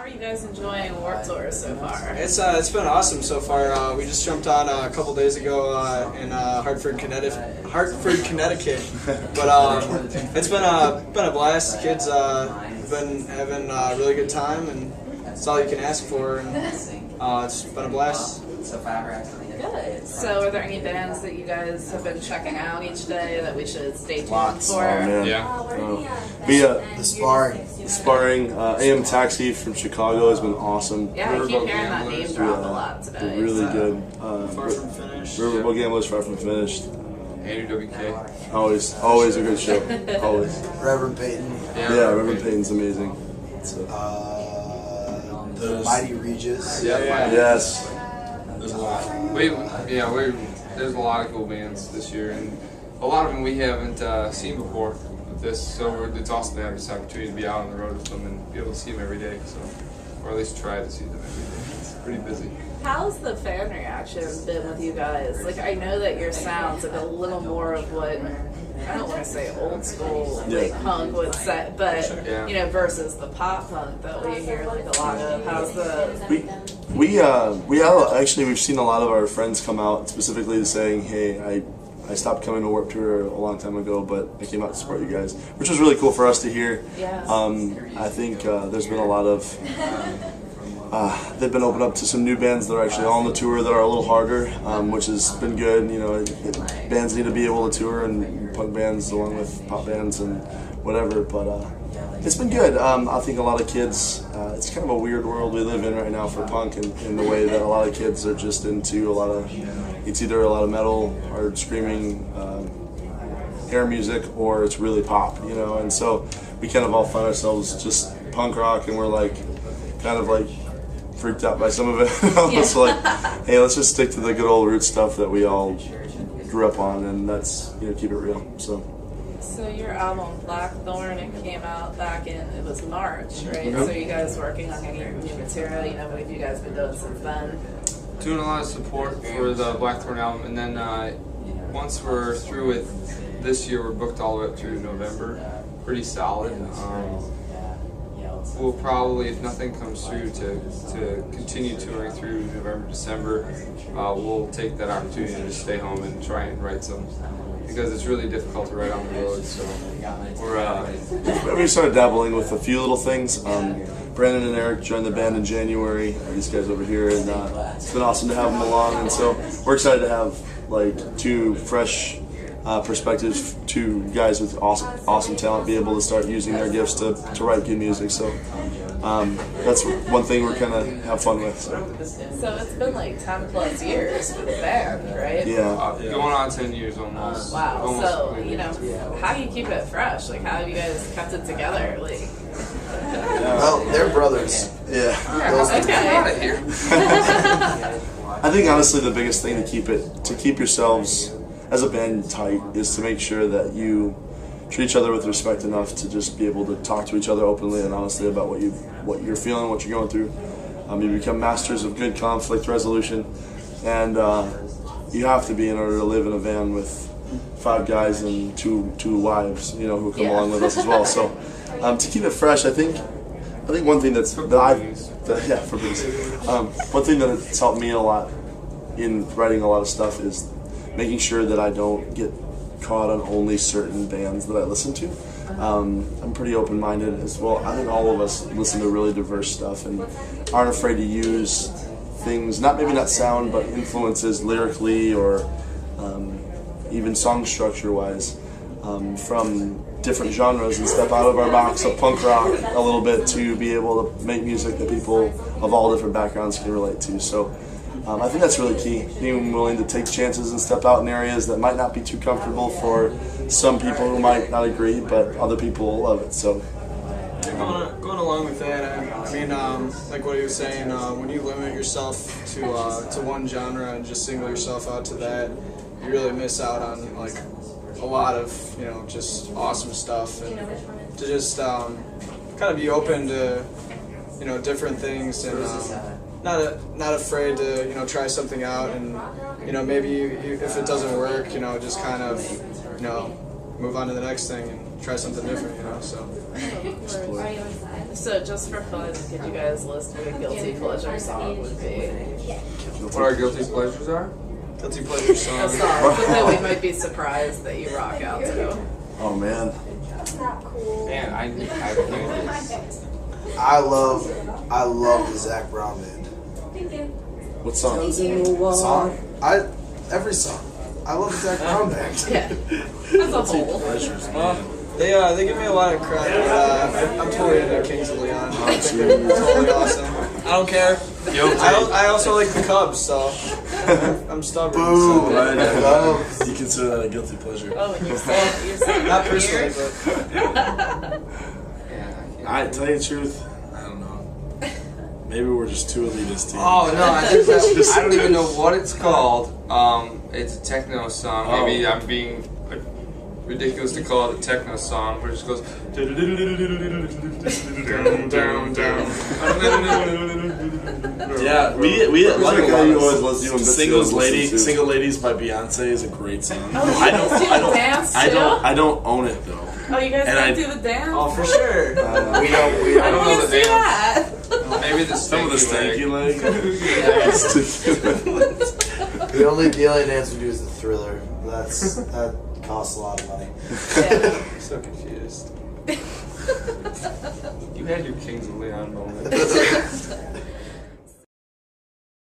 are you guys enjoying Warped Tour so far? It's been awesome so far. We just jumped on a couple days ago in Hartford, Connecticut. But it's been a blast. The kids have been having a really good time, and it's all you can ask for. And it's been a blast. Good. So, are there any bands that you guys have been checking out each day that we should stay tuned Lots. for? Oh, man. Yeah. The sparring. AM Taxi from Chicago has been awesome. Yeah, I keep hearing that name drop a lot today. They're really good. Far from finished. Riverboat Gamblers, Far from Finished. Andrew WK. Always a good show. Always. Reverend Peyton. Yeah, Reverend Peyton's amazing. So. The Mighty Regis. Yeah. Yes. There's a lot. There's a lot of cool bands this year, and a lot of them we haven't seen before with this. So it's awesome to have this opportunity to be out on the road with them and be able to see them every day. So, or at least try to see them every day. It's pretty busy. How's the fan reaction been with you guys? Like, I know that your sound's like a little more of what, I don't want to say old school, like punk would say, but, you know, versus the pop punk that we hear like a lot of. How's the... We've seen a lot of our friends come out specifically saying, hey, I stopped coming to Warped Tour a long time ago, but I came out to support you guys, which was really cool for us to hear. Yeah. I think there's been a lot of, they've been opened up to some new bands that are actually on the tour that are a little harder, which has been good. You know, bands need to be able to tour, and punk bands along with pop bands and whatever, but it's been good. I think a lot of kids, it's kind of a weird world we live in right now for punk, in the way that a lot of kids are just into it's either a lot of metal, hard screaming, hair music, or it's really pop, you know, and so we kind of all find ourselves just punk rock, and we're like, kind of like freaked out by some of it. Almost like, hey, let's just stick to the good old root stuff that we all grew up on, and that's, you know, keep it real. So your album Blackthorn, it came out back in, it was March, right? So you guys working on any new material? You know, what have you guys been doing since then? Doing a lot of support for the Blackthorn album, and then once we're through with this year, we're booked all the way up through November. Pretty solid. We'll probably, if nothing comes through, to continue touring through November, December. We'll take that opportunity to just stay home and try and write some, because it's really difficult to write on the road. So we started dabbling with a few little things. Brandon and Eric joined the band in January. These guys over here, and it's been awesome to have them along. And so we're excited to have like two fresh perspectives, two guys with awesome talent, be able to start using their gifts to write good music. So that's one thing we're kind of have fun with. So it's been like 10 plus years for the band, right? Yeah. Going on 10 years almost. Wow. Almost So, completely. you know, how do you keep it fresh? Like, how have you guys kept it together? Like, Well, they're brothers. Yeah. okay. I think honestly the biggest thing to keep yourselves as a band tight is to make sure that you treat each other with respect enough to just be able to talk to each other openly and honestly about what you're feeling, what you're going through. You become masters of good conflict resolution, and you have to be in order to live in a van with 5 guys and two wives, you know, who come along with us as well. So to keep it fresh, I think one thing one thing that's helped me a lot in writing a lot of stuff is making sure that I don't get caught on only certain bands that I listen to. I'm pretty open-minded as well. I think all of us listen to really diverse stuff and aren't afraid to use things, maybe not sound, but influences lyrically or even song structure-wise from different genres, and step out of our box of punk rock a little bit to be able to make music that people of all different backgrounds can relate to. So I think that's really key, being willing to take chances and step out in areas that might not be too comfortable for some people who might not agree, but other people will love it. So Going along with that, I mean, like what he was saying, when you limit yourself to one genre and just single yourself out to that, you really miss out on like a lot of, you know, just awesome stuff, and to just kind of be open to, you know, different things, and not afraid to, you know, try something out, and, you know, maybe if it doesn't work, you know, just kind of, you know, move on to the next thing and try something different, you know. So So just for fun, could you guys list what a guilty pleasure song would be? What our guilty pleasures are? Guilty pleasure A song. song that we might be surprised that you rock out to. Oh man. Man, I knew this. I love the Zach Brown band. What song? Song? Every song. I love the Zach Brown band. Yeah, as a whole. They give me a lot of credit. I'm totally into Kings of Leon. I think they're totally awesome. I don't care. I also like the Cubs, so I'm stubborn. Boo! So. You consider that a guilty pleasure? Oh, and you're saying Not personally, here? but I tell you the truth, I don't know. Maybe we're just too elitist team. Oh no, I don't even know what it's called. It's a techno song. Maybe I'm being ridiculous to call it a techno song, where it just goes down, down, down. Yeah, we like how you always was doing Single Single Ladies by Beyonce is a great song. Oh, you guys do the dance too? I don't own it though. Oh, you guys And don't I- do the dance? oh, for sure. We don't. I don't know want the to see dance. that. Maybe the Some of the stanky leg. The only dance we do is the Thriller. That costs a lot of money. Yeah. I'm so confused. You had your Kings of Leon moment.